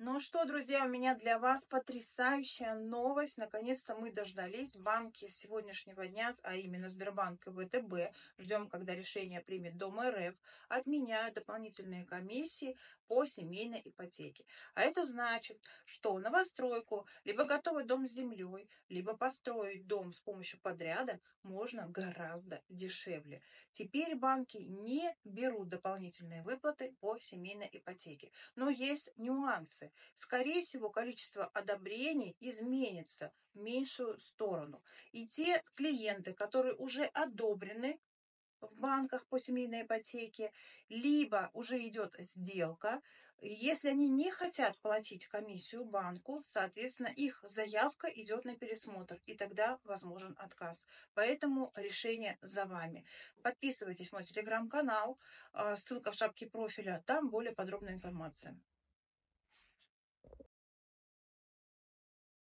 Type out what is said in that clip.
Ну что, друзья, у меня для вас потрясающая новость. Наконец-то мы дождались. Банки с сегодняшнего дня, а именно Сбербанк и ВТБ, ждем, когда решение примет Дом РФ, отменяют дополнительные комиссии по семейной ипотеке. А это значит, что новостройку, либо готовый дом с землей, либо построить дом с помощью подряда можно гораздо дешевле. Теперь банки не берут дополнительные выплаты по семейной ипотеке. Но есть нюансы. Скорее всего, количество одобрений изменится в меньшую сторону. И те клиенты, которые уже одобрены в банках по семейной ипотеке, либо уже идет сделка, если они не хотят платить комиссию банку, соответственно, их заявка идет на пересмотр, и тогда возможен отказ. Поэтому решение за вами. Подписывайтесь в мой телеграм-канал, ссылка в шапке профиля, там более подробная информация.